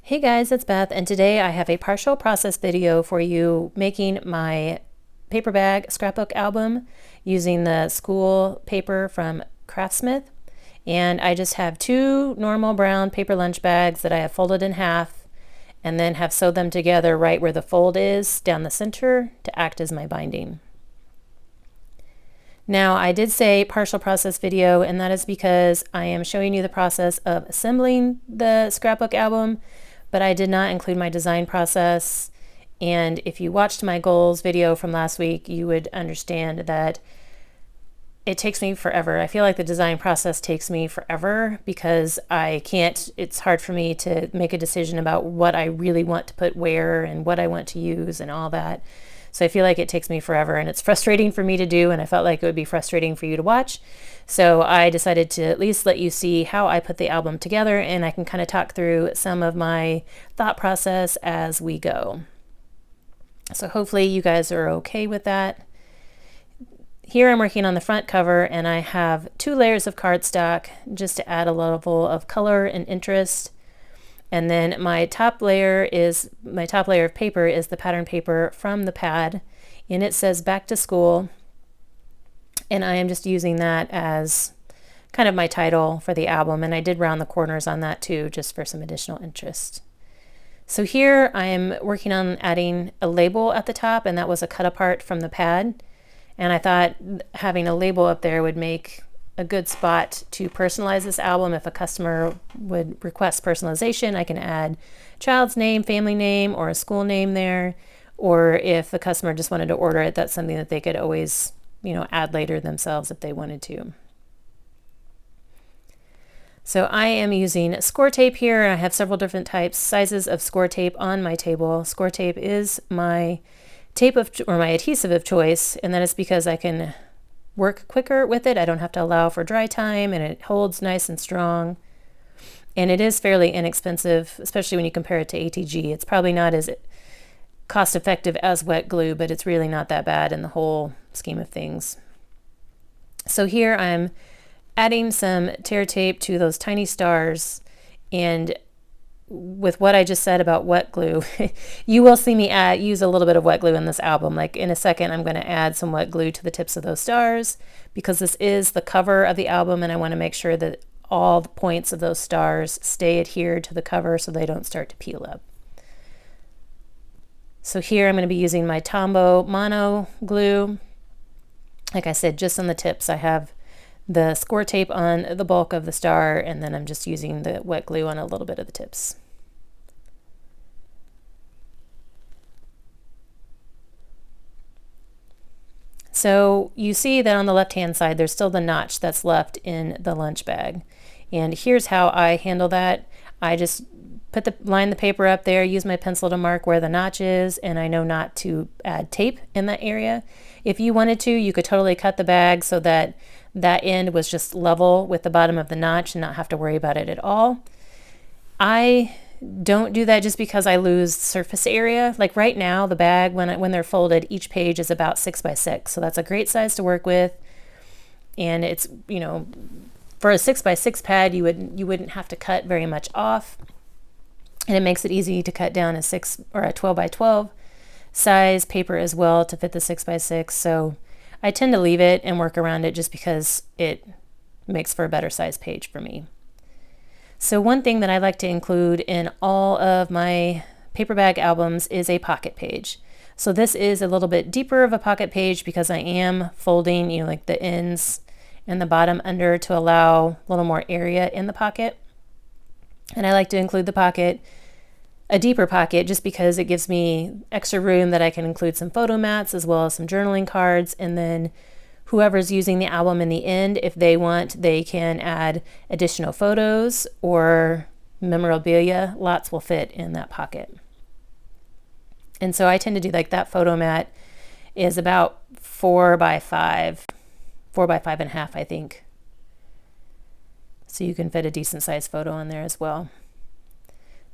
Hey guys, it's Beth, and today I have a partial process video for you making my paper bag scrapbook album using the school paper from CraftSmith. And I just have two normal brown paper lunch bags that I have folded in half and then have sewed them together right where the fold is down the center to act as my binding. Now, I did say partial process video, and that is because I am showing you the process of assembling the scrapbook album, but I did not include my design process. And if you watched my goals video from last week, you would understand that it takes me forever. I feel like the design process takes me forever because it's hard for me to make a decision about what I really want to put where and what I want to use and all that. So I feel like it takes me forever and it's frustrating for me to do, and I felt like it would be frustrating for you to watch. So I decided to at least let you see how I put the album together, and I can kind of talk through some of my thought process as we go. So hopefully you guys are okay with that. Here I'm working on the front cover, and I have 2 layers of cardstock just to add a level of color and interest. And then my top layer of paper is the pattern paper from the pad, and it says back to school. And I am just using that as kind of my title for the album, and I did round the corners on that too, just for some additional interest. So here I am working on adding a label at the top, and that was a cut apart from the pad. And I thought having a label up there would make a good spot to personalize this album. If a customer would request personalization, I can add child's name, family name, or a school name there. Or if the customer just wanted to order it, that's something that they could always, add later themselves if they wanted to. So I am using score tape here. I have several different sizes of score tape on my table. Score tape is my my adhesive of choice, and that is because I can work quicker with it. I don't have to allow for dry time, and it holds nice and strong. And it is fairly inexpensive, especially when you compare it to ATG. It's probably not as cost effective as wet glue, but it's really not that bad in the whole scheme of things. So here I'm adding some tear tape to those tiny stars, and with what I just said about wet glue, you will see me use a little bit of wet glue in this album. Like in a second, I'm going to add some wet glue to the tips of those stars because this is the cover of the album, and I want to make sure that all the points of those stars stay adhered to the cover so they don't start to peel up. So here I'm going to be using my Tombow Mono glue. Like I said, just on the tips I have the score tape on the bulk of the star, and then I'm just using the wet glue on a little bit of the tips. So you see that on the left hand side there's still the notch that's left in the lunch bag, and here's how I handle that. I just line the paper up there, use my pencil to mark where the notch is, and I know not to add tape in that area. If you wanted to, you could totally cut the bag so that that end was just level with the bottom of the notch and not have to worry about it at all. I don't do that just because I lose surface area. Like right now, the bag, when they're folded, each page is about 6 by 6. So that's a great size to work with. And it's, for a 6 by 6 pad, you wouldn't have to cut very much off. And it makes it easy to cut down a 6 or a 12 by 12 size paper as well to fit the 6 by 6. So I tend to leave it and work around it just because it makes for a better size page for me. So one thing that I like to include in all of my paper bag albums is a pocket page. So this is a little bit deeper of a pocket page because I am folding, like the ends and the bottom under to allow a little more area in the pocket. And I like to include the pocket, a deeper pocket, just because it gives me extra room that I can include some photo mats as well as some journaling cards. And then whoever's using the album in the end, if they want, they can add additional photos or memorabilia. Lots will fit in that pocket. And so I tend to do like that photo mat is about 4 by 5 and a half, I think. So you can fit a decent sized photo in there as well.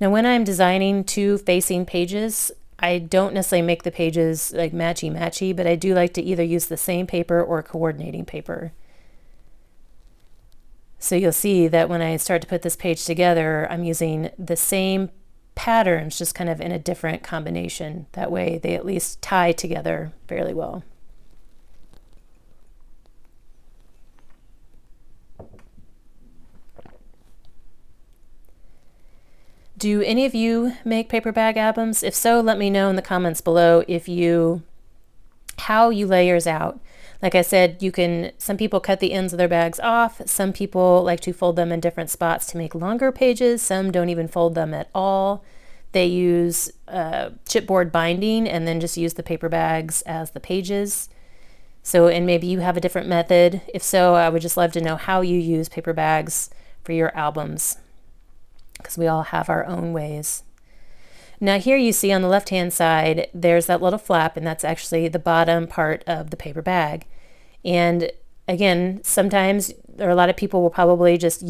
Now when I'm designing 2 facing pages, I don't necessarily make the pages like matchy-matchy, but I do like to either use the same paper or coordinating paper. So you'll see that when I start to put this page together, I'm using the same patterns just kind of in a different combination. That way they at least tie together fairly well. Do any of you make paper bag albums? If so, let me know in the comments below how you lay yours out. Like I said, some people cut the ends of their bags off. Some people like to fold them in different spots to make longer pages. Some don't even fold them at all. They use chipboard binding and then just use the paper bags as the pages. So, and maybe you have a different method. If so, I would just love to know how you use paper bags for your albums, because we all have our own ways. Now here you see on the left-hand side, there's that little flap, and that's actually the bottom part of the paper bag. And again, sometimes, or a lot of people will probably just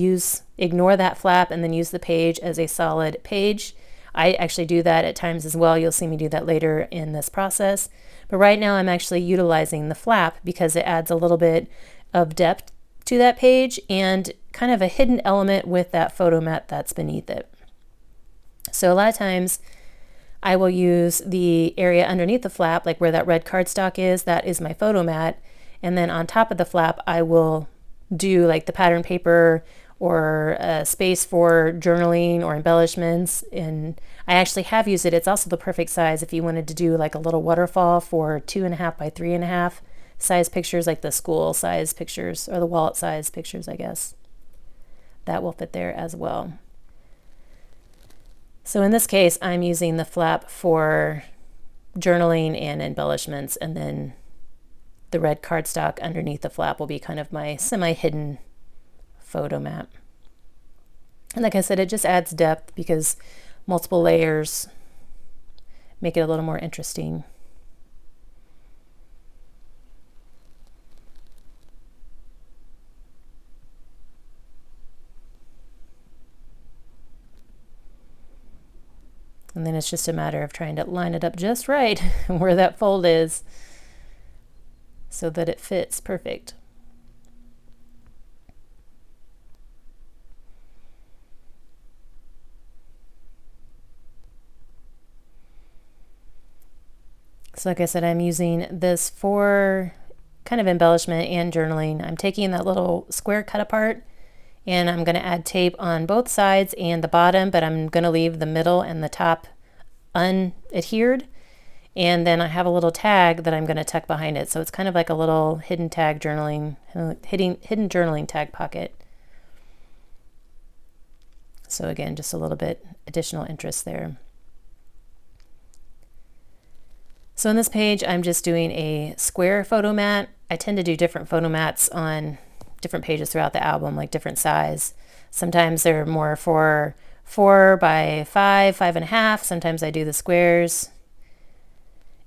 ignore that flap and then use the page as a solid page. I actually do that at times as well. You'll see me do that later in this process. But right now I'm actually utilizing the flap because it adds a little bit of depth to that page and kind of a hidden element with that photo mat that's beneath it. So a lot of times I will use the area underneath the flap, like where that red cardstock is, that is my photo mat. And then on top of the flap, I will do like the pattern paper or a space for journaling or embellishments. And I actually have used it. It's also the perfect size if you wanted to do like a little waterfall for 2.5 by 3.5 size pictures, like the school size pictures or the wallet size pictures, I guess. That will fit there as well. So in this case, I'm using the flap for journaling and embellishments, and then the red cardstock underneath the flap will be kind of my semi-hidden photo mat. And like I said, it just adds depth because multiple layers make it a little more interesting. And then it's just a matter of trying to line it up just right where that fold is so that it fits perfect. So like I said, I'm using this for kind of embellishment and journaling. I'm taking that little square cut apart and I'm going to add tape on both sides and the bottom, but I'm going to leave the middle and the top unadhered. And then I have a little tag that I'm going to tuck behind it. So it's kind of like a little hidden tag journaling, hidden journaling tag pocket. So again, just a little bit additional interest there. So in this page, I'm just doing a square photo mat. I tend to do different photo mats on different pages throughout the album, like different size. Sometimes they're more for 4 by 5, 5.5. Sometimes I do the squares.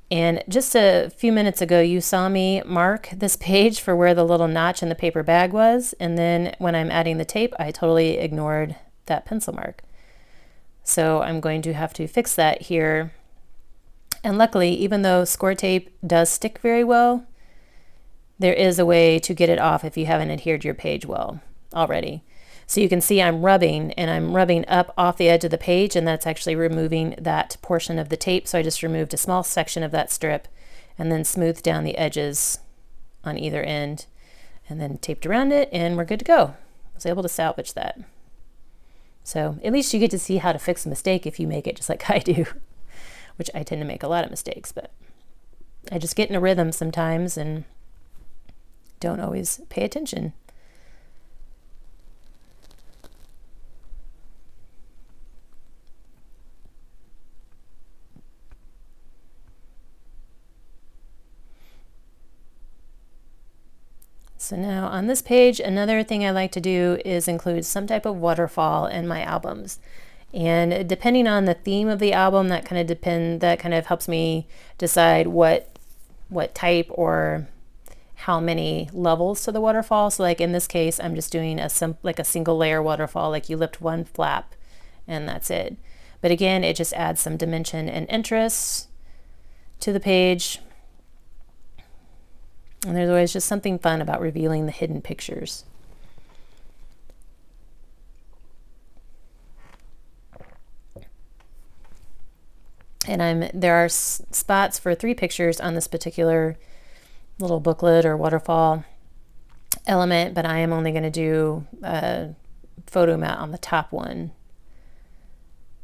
And just a few minutes ago, you saw me mark this page for where the little notch in the paper bag was. And then when I'm adding the tape, I totally ignored that pencil mark. So I'm going to have to fix that here. And luckily, even though score tape does stick very well, there is a way to get it off if you haven't adhered your page well already. So you can see I'm rubbing, and I'm rubbing up off the edge of the page, and that's actually removing that portion of the tape. So I just removed a small section of that strip and then smoothed down the edges on either end and then taped around it, and we're good to go. I was able to salvage that. So at least you get to see how to fix a mistake if you make it just like I do, which I tend to make a lot of mistakes, but I just get in a rhythm sometimes and don't always pay attention. So now on this page, another thing I like to do is include some type of waterfall in my albums. And depending on the theme of the album, that kind of helps me decide what type or how many levels to the waterfall. So like in this case, I'm just doing a single layer waterfall, like you lift one flap and that's it. But again, it just adds some dimension and interest to the page. And there's always just something fun about revealing the hidden pictures. And there are spots for 3 pictures on this particular little booklet or waterfall element, but I am only going to do a photo mat on the top one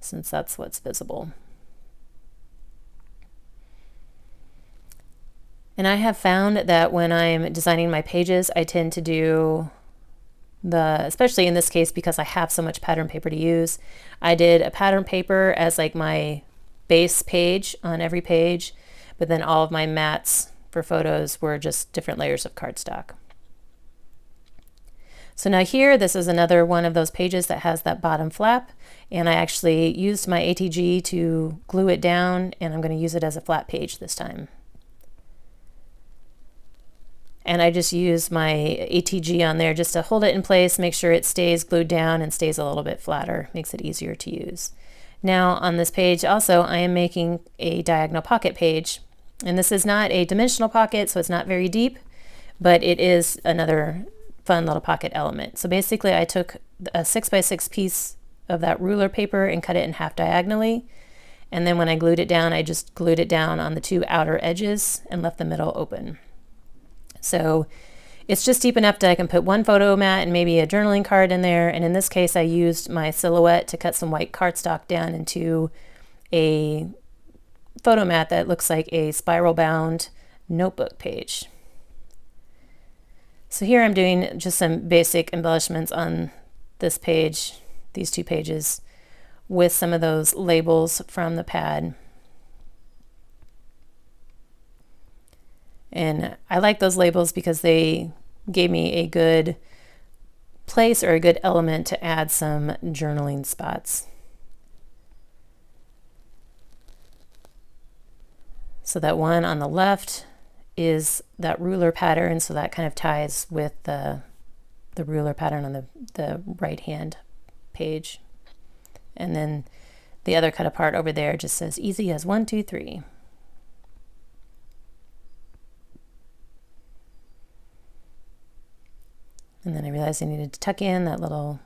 since that's what's visible. And I have found that when I'm designing my pages, I tend to do especially in this case because I have so much pattern paper to use, I did a pattern paper as like my base page on every page, but then all of my mats for photos were just different layers of cardstock. So now here, this is another one of those pages that has that bottom flap, and I actually used my ATG to glue it down, and I'm going to use it as a flat page this time. And I just use my ATG on there just to hold it in place, make sure it stays glued down and stays a little bit flatter, makes it easier to use. Now on this page also, I am making a diagonal pocket page, and this is not a dimensional pocket, so it's not very deep, but it is another fun little pocket element. So basically I took a 6x6 piece of that ruler paper and cut it in half diagonally, and then when I glued it down, I just glued it down on the 2 outer edges and left the middle open. So it's just deep enough that I can put one photo mat and maybe a journaling card in there. And in this case, I used my silhouette to cut some white cardstock down into a photo mat that looks like a spiral bound notebook page. So here I'm doing just some basic embellishments on this page, these 2 pages, with some of those labels from the pad. And I like those labels because they gave me a good place or a good element to add some journaling spots. So that one on the left is that ruler pattern, so that kind of ties with the ruler pattern on the right hand page. And then the other cut apart over there just says easy as 1, 2, 3. And then I realized I needed to tuck in that little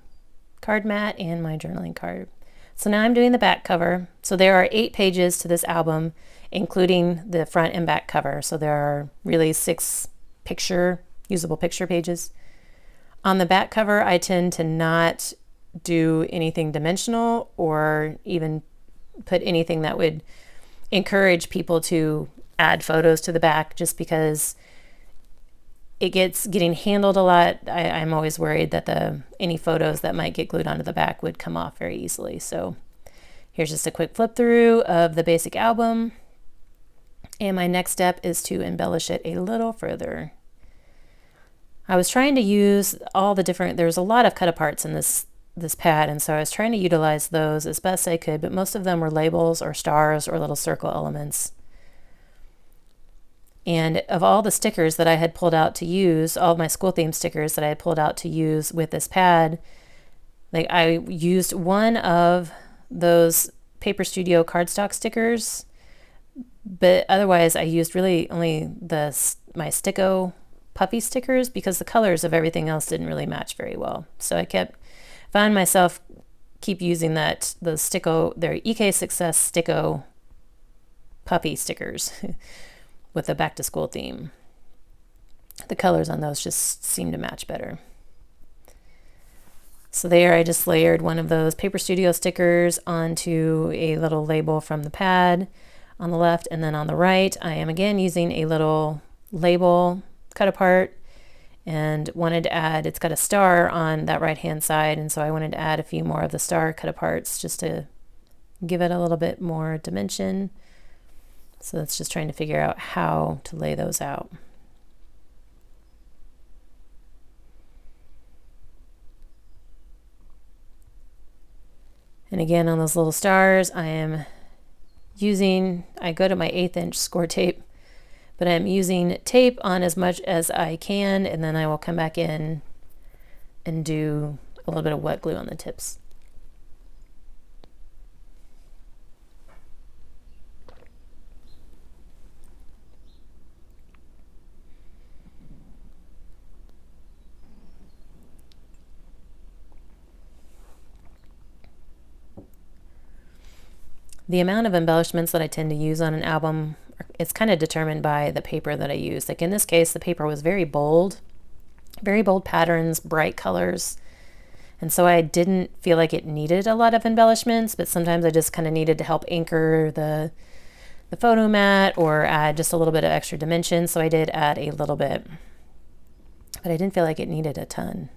card mat and my journaling card. So now I'm doing the back cover. So there are 8 pages to this album, including the front and back cover. So there are really 6 usable picture pages. On the back cover, I tend to not do anything dimensional or even put anything that would encourage people to add photos to the back, just because it gets getting handled a lot. I'm always worried that any photos that might get glued onto the back would come off very easily. So here's just a quick flip through of the basic album. And my next step is to embellish it a little further. I was trying to use all the different, there's a lot of cut aparts in this pad, and so I was trying to utilize those as best I could, but most of them were labels or stars or little circle elements. And of all the stickers that I had pulled out to use, all of my school theme stickers that I had pulled out to use with this pad, like I used one of those Paper Studio cardstock stickers, but otherwise I used really only my Sticko puffy stickers because the colors of everything else didn't really match very well. So I found myself keep using the Sticko, their EK Success Sticko puffy stickers. With the back to school theme. The colors on those just seem to match better. So there I just layered one of those Paper Studio stickers onto a little label from the pad on the left, and then on the right I am again using a little label cut apart and wanted to add, it's got a star on that right hand side, and so I wanted to add a few more of the star cut aparts just to give it a little bit more dimension. So that's just trying to figure out how to lay those out. And again, on those little stars, I go to my 1/8 inch score tape, but I'm using tape on as much as I can, and then I will come back in and do a little bit of wet glue on the tips. The amount of embellishments that I tend to use on an album, it's kind of determined by the paper that I use. Like in this case, the paper was very bold patterns, bright colors. And so I didn't feel like it needed a lot of embellishments, but sometimes I just kind of needed to help anchor the photo mat or add just a little bit of extra dimension. So I did add a little bit, but I didn't feel like it needed a ton.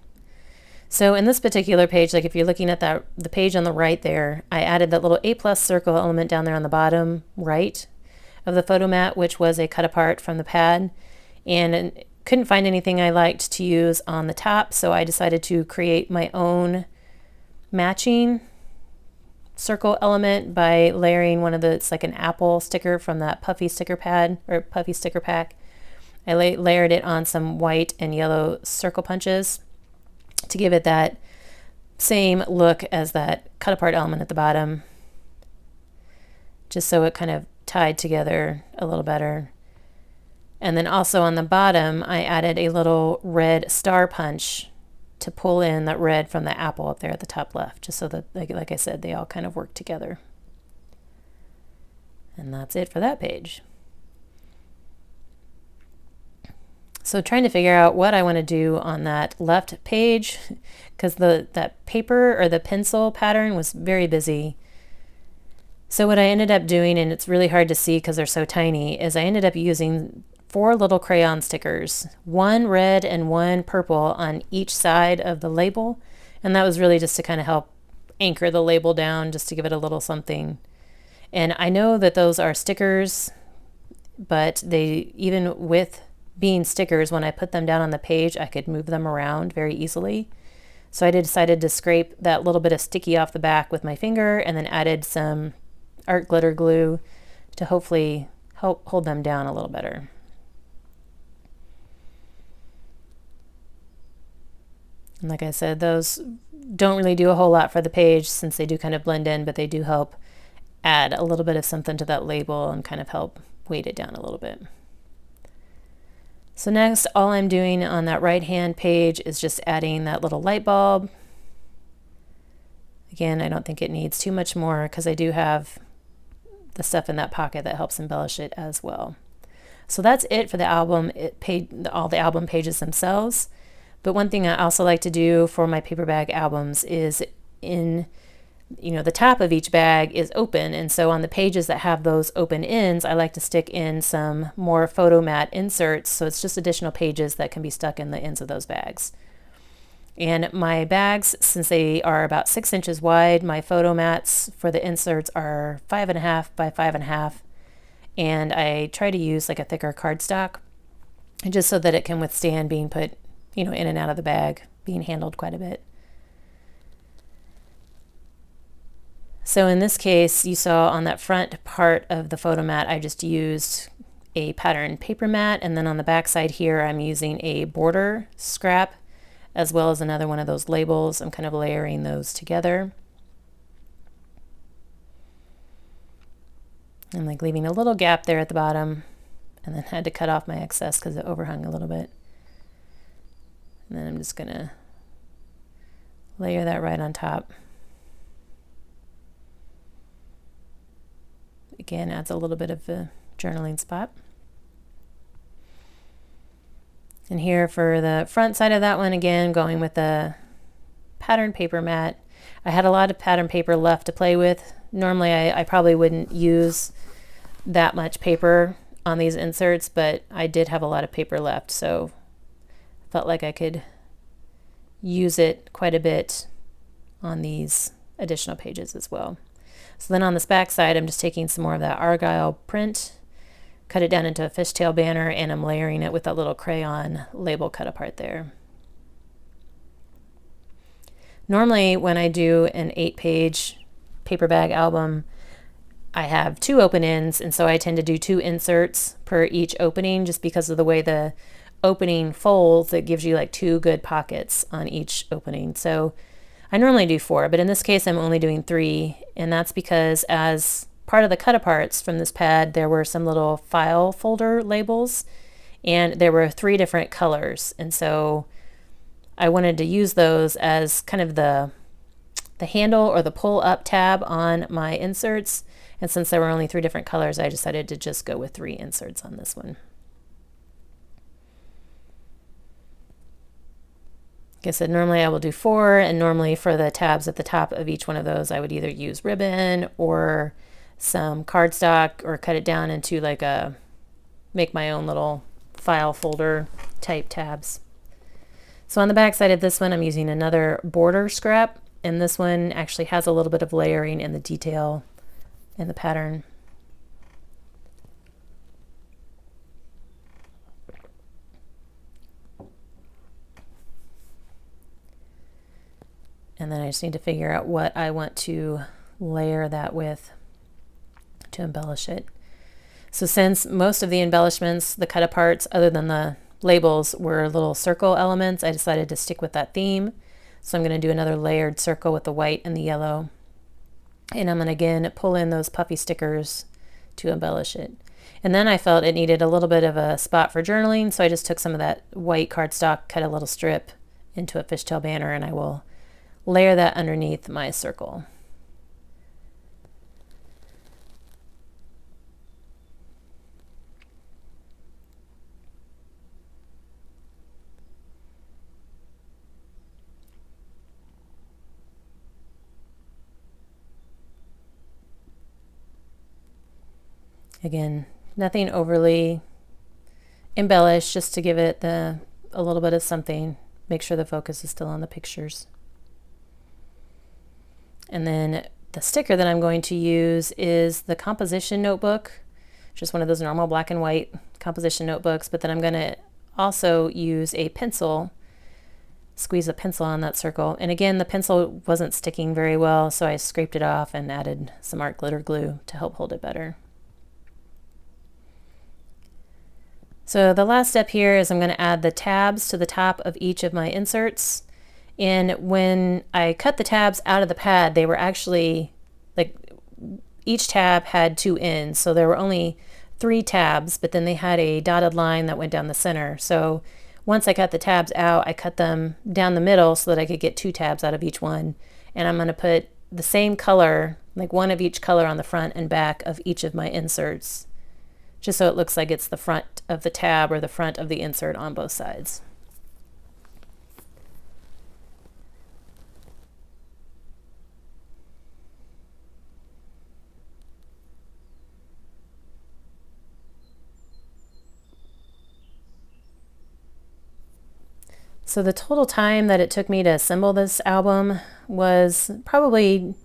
So in this particular page, like if you're looking at the page on the right there, I added that little 8+ circle element down there on the bottom right of the photo mat, which was a cut apart from the pad, and couldn't find anything I liked to use on the top, so I decided to create my own matching circle element by layering one of it's like an apple sticker from that puffy sticker pad or puffy sticker pack. I layered it on some white and yellow circle punches to give it that same look as that cut apart element at the bottom, just so it kind of tied together a little better. And then also on the bottom, I added a little red star punch to pull in that red from the apple up there at the top left, just so that, like I said, they all kind of work together. And that's it for that page. So trying to figure out what I want to do on that left page, because that paper or the pencil pattern was very busy. So what I ended up doing, and it's really hard to see because they're so tiny, is I ended up using 4 little crayon stickers, 1 red and 1 purple on each side of the label. And that was really just to kind of help anchor the label down, just to give it a little something. And I know that those are stickers, but they, even with being stickers, when I put them down on the page, I could move them around very easily. So I decided to scrape that little bit of sticky off the back with my finger and then added some art glitter glue to hopefully help hold them down a little better. And like I said, those don't really do a whole lot for the page since they do kind of blend in, but they do help add a little bit of something to that label and kind of help weight it down a little bit. So next, all I'm doing on that right hand page is just adding that little light bulb. Again, I don't think it needs too much more because I do have the stuff in that pocket that helps embellish it as well. So that's it for the album, all the album pages themselves. But one thing I also like to do for my paper bag albums is the top of each bag is open, and so on the pages that have those open ends, I like to stick in some more photo mat inserts, so it's just additional pages that can be stuck in the ends of those bags. And my bags, since they are about 6 inches wide, my photo mats for the inserts are 5.5 by 5.5, and I try to use like a thicker cardstock, just so that it can withstand being put, in and out of the bag, being handled quite a bit. So in this case, you saw on that front part of the photo mat, I just used a pattern paper mat, and then on the back side here, I'm using a border scrap as well as another one of those labels. I'm kind of layering those together. And like leaving a little gap there at the bottom, and then had to cut off my excess because it overhung a little bit. And then I'm just gonna layer that right on top. Again, adds a little bit of a journaling spot. And here for the front side of that one, again, going with the pattern paper mat. I had a lot of pattern paper left to play with. Normally I probably wouldn't use that much paper on these inserts, but I did have a lot of paper left, so felt like I could use it quite a bit on these additional pages as well. So then on this back side, I'm just taking some more of that Argyle print, cut it down into a fishtail banner, and I'm layering it with that little crayon label cut apart there. Normally when I do an 8-page paper bag album, I have 2 open ends, and so I tend to do 2 inserts per each opening just because of the way the opening folds. It gives you like 2 good pockets on each opening. So I normally do 4, but in this case I'm only doing 3, and that's because as part of the cut aparts from this pad, there were some little file folder labels, and there were 3 different colors, and so I wanted to use those as kind of the the handle or the pull up tab on my inserts. And since there were only 3 different colors, I decided to just go with 3 inserts on this one. Like I said, normally I will do 4, and normally for the tabs at the top of each one of those, I would either use ribbon or some cardstock, or cut it down into like a, make my own little file folder type tabs. So on the back side of this one, I'm using another border scrap, and this one actually has a little bit of layering in the detail in the pattern. And then I just need to figure out what I want to layer that with to embellish it. So since most of the embellishments, the cut aparts, other than the labels, were little circle elements, I decided to stick with that theme. So I'm going to do another layered circle with the white and the yellow. And I'm going to again pull in those puffy stickers to embellish it. And then I felt it needed a little bit of a spot for journaling, so I just took some of that white cardstock, cut a little strip into a fishtail banner, and I will layer that underneath my circle. Again, nothing overly embellished, just to give it a little bit of something. Make sure the focus is still on the pictures. And then the sticker that I'm going to use is the composition notebook, just one of those normal black and white composition notebooks, but then I'm going to also use a pencil, squeeze a pencil on that circle. And again, the pencil wasn't sticking very well, so I scraped it off and added some art glitter glue to help hold it better. So the last step here is I'm going to add the tabs to the top of each of my inserts. And when I cut the tabs out of the pad, they were actually, like, each tab had 2 ends. So there were only 3 tabs, but then they had a dotted line that went down the center. So once I cut the tabs out, I cut them down the middle so that I could get 2 tabs out of each one. And I'm going to put the same color, like one of each color, on the front and back of each of my inserts, just so it looks like it's the front of the tab or the front of the insert on both sides. So the total time that it took me to assemble this album was probably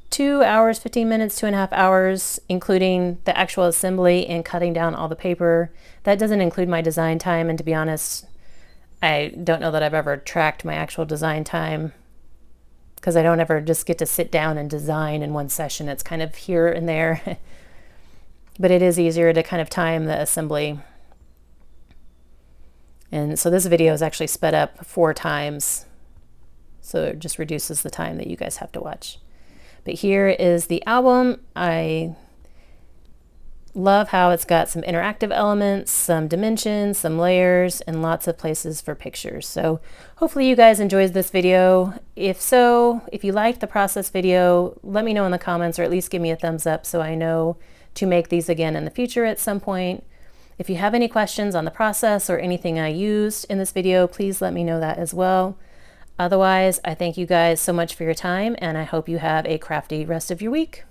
2 hours, 15 minutes, 2.5 hours, including the actual assembly and cutting down all the paper. That doesn't include my design time, and to be honest, I don't know that I've ever tracked my actual design time, because I don't ever just get to sit down and design in one session. It's kind of here and there. But it is easier to kind of time the assembly. And so this video is actually sped up 4 times, so it just reduces the time that you guys have to watch. But here is the album. I love how it's got some interactive elements, some dimensions, some layers, and lots of places for pictures. So hopefully you guys enjoyed this video. If so, if you liked the process video, let me know in the comments, or at least give me a thumbs up so I know to make these again in the future at some point. If you have any questions on the process or anything I used in this video, please let me know that as well. Otherwise, I thank you guys so much for your time, and I hope you have a crafty rest of your week.